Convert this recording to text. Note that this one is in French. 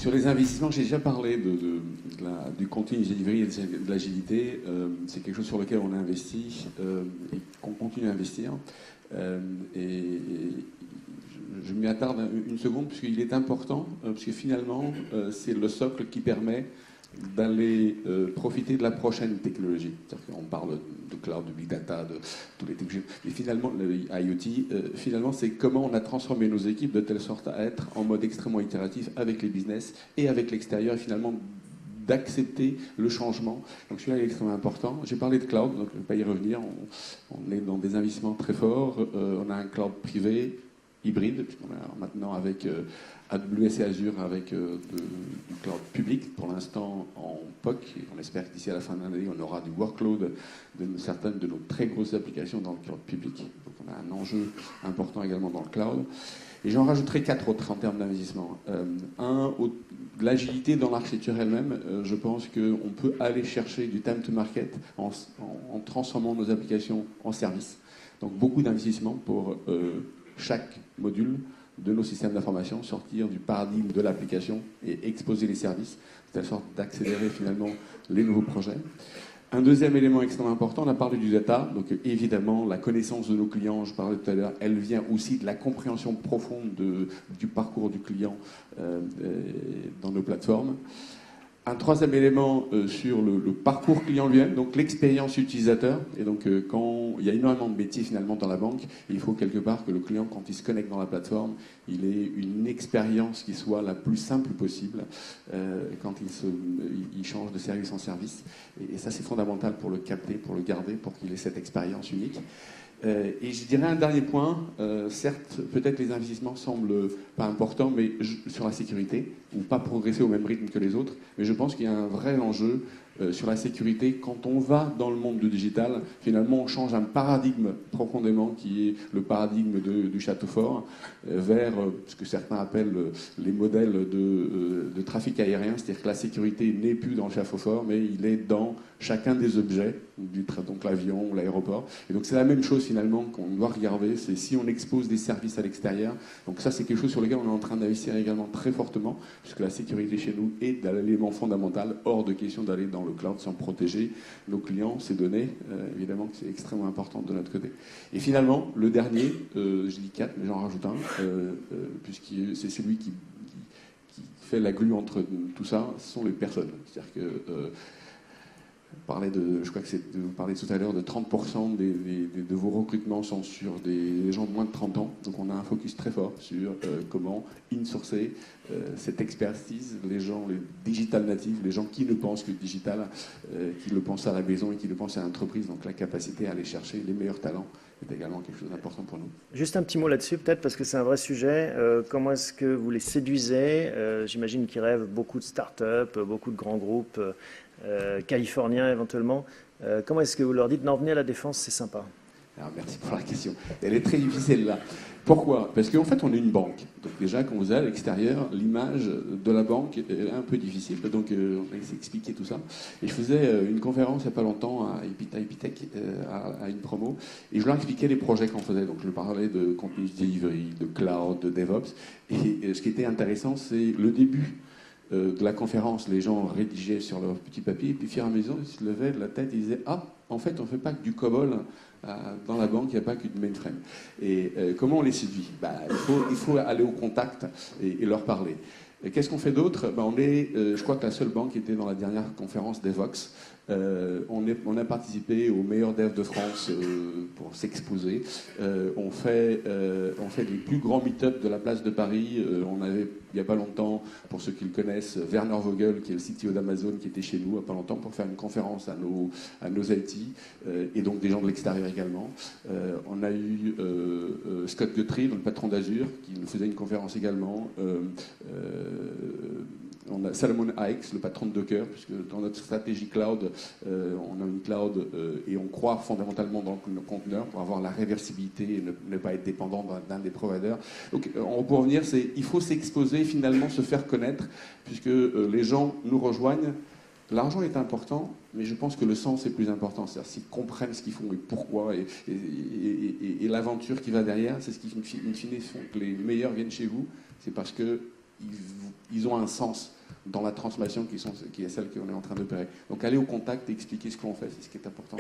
Sur les investissements, j'ai déjà parlé du continuous delivery et de l'agilité. C'est quelque chose sur lequel on a investi et qu'on continue à investir. Et je m'y attarde une seconde, puisqu'il est important, puisque finalement, c'est le socle qui permet d'aller profiter de la prochaine technologie. C'est-à-dire qu'on parle de cloud, de big data, de tous les technologies. Et finalement, le IoT, finalement, c'est comment on a transformé nos équipes de telle sorte à être en mode extrêmement itératif avec les business et avec l'extérieur, et finalement d'accepter le changement. Donc celui-là est extrêmement important. J'ai parlé de cloud, donc je ne vais pas y revenir. On est dans des investissements très forts. On a un cloud privé, hybride, puisqu'on a maintenant avec AWS et Azure avec du cloud public, pour l'instant en POC, et on espère que d'ici à la fin de l'année, on aura du workload de certaines de nos très grosses applications dans le cloud public. Donc on a un enjeu important également dans le cloud. Et j'en rajouterai 4 autres en termes d'investissement. De l'agilité dans l'architecture elle-même. Je pense qu'on peut aller chercher du time to market en transformant nos applications en services. Donc beaucoup d'investissements pour chaque module de nos systèmes d'information, sortir du paradigme de l'application et exposer les services, de telle sorte d'accélérer finalement les nouveaux projets. Un deuxième élément extrêmement important, on a parlé du data, donc évidemment la connaissance de nos clients, je parlais tout à l'heure, elle vient aussi de la compréhension profonde du parcours du client dans nos plateformes. Un troisième élément sur le parcours client lui-même, donc l'expérience utilisateur. Et donc quand il y a énormément de métiers finalement dans la banque, il faut quelque part que le client, quand il se connecte dans la plateforme, il ait une expérience qui soit la plus simple possible quand il change de service en service. Et ça, c'est fondamental pour le capter, pour le garder, pour qu'il ait cette expérience unique. Et je dirais un dernier point, certes, peut-être les investissements semblent pas importants, mais sur la sécurité, ou pas progresser au même rythme que les autres, mais je pense qu'il y a un vrai enjeu sur la sécurité. Quand on va dans le monde du digital, finalement, on change un paradigme profondément, qui est le paradigme du château fort, vers ce que certains appellent les modèles de trafic aérien, c'est-à-dire que la sécurité n'est plus dans le château fort, mais il est dans chacun des objets, donc l'avion ou l'aéroport. Et donc c'est la même chose finalement qu'on doit regarder, c'est si on expose des services à l'extérieur. Donc ça, c'est quelque chose sur lequel on est en train d'investir également très fortement, puisque la sécurité chez nous est l'élément fondamental, hors de question d'aller dans le cloud sans protéger nos clients, ces données, évidemment que c'est extrêmement important de notre côté. Et finalement, le dernier, je dis 4, mais j'en rajoute un, puisque c'est celui qui fait la glue entre tout ça, ce sont les personnes. C'est-à-dire que je crois que vous parlez tout à l'heure de 30% de vos recrutements sont sur des gens de moins de 30 ans. Donc on a un focus très fort sur comment in-sourcer cette expertise, les gens, les digital natives, les gens qui ne pensent que digital, qui le pensent à la maison et qui le pensent à l'entreprise. Donc la capacité à aller chercher les meilleurs talents est également quelque chose d'important pour nous. Juste un petit mot là-dessus, peut-être, parce que c'est un vrai sujet. Comment est-ce que vous les séduisez? J'imagine qu'ils rêvent beaucoup de start-up, beaucoup de grands groupes californiens éventuellement. Comment est-ce que vous leur dites non, venez à la Défense, c'est sympa? Alors, merci pour la question. Elle est très difficile là. Pourquoi? Parce qu'en fait, on est une banque. Donc déjà, quand vous allez à l'extérieur, l'image de la banque est un peu difficile. Donc on va expliquer tout ça. Et je faisais une conférence il n'y a pas longtemps à Epitech, à une promo, et je leur expliquais les projets qu'on faisait. Donc je leur parlais de continuous delivery, de cloud, de DevOps. Et ce qui était intéressant, c'est le début de la conférence. Les gens rédigeaient sur leur petit papier, et puis au fur et à mesure, ils se levaient de la tête et ils disaient « Ah, en fait, on ne fait pas que du COBOL. Dans la banque, il n'y a pas que du mainframe. » Et comment on les séduit? Il faut aller au contact et leur parler. Qu'est-ce qu'on fait d'autre? Je crois que la seule banque qui était dans la dernière conférence d'Evox. On a participé aux meilleurs devs de France pour s'exposer. On fait les plus grands meet-up de la place de Paris. On avait, il n'y a pas longtemps, pour ceux qui le connaissent, Werner Vogel, qui est le CTO d'Amazon, qui était chez nous il n'y a pas longtemps pour faire une conférence à nos IT, et donc des gens de l'extérieur également. On a eu Scott Guthrie, le patron d'Azure, qui nous faisait une conférence également. On a Salomon Hikes, le patron de Docker, puisque dans notre stratégie cloud, on a une cloud et on croit fondamentalement dans le conteneur pour avoir la réversibilité et ne pas être dépendant d'un des providers. Donc, pour revenir, il faut s'exposer, finalement se faire connaître, puisque les gens nous rejoignent. L'argent est important, mais je pense que le sens est plus important. C'est-à-dire s'ils comprennent ce qu'ils font et pourquoi, et l'aventure qui va derrière, c'est ce qui, in fine, font que les meilleurs viennent chez vous. C'est parce que ils ont un sens dans la transformation qui est celle qu'on est en train d'opérer. Donc aller au contact et expliquer ce qu'on fait, c'est ce qui est important.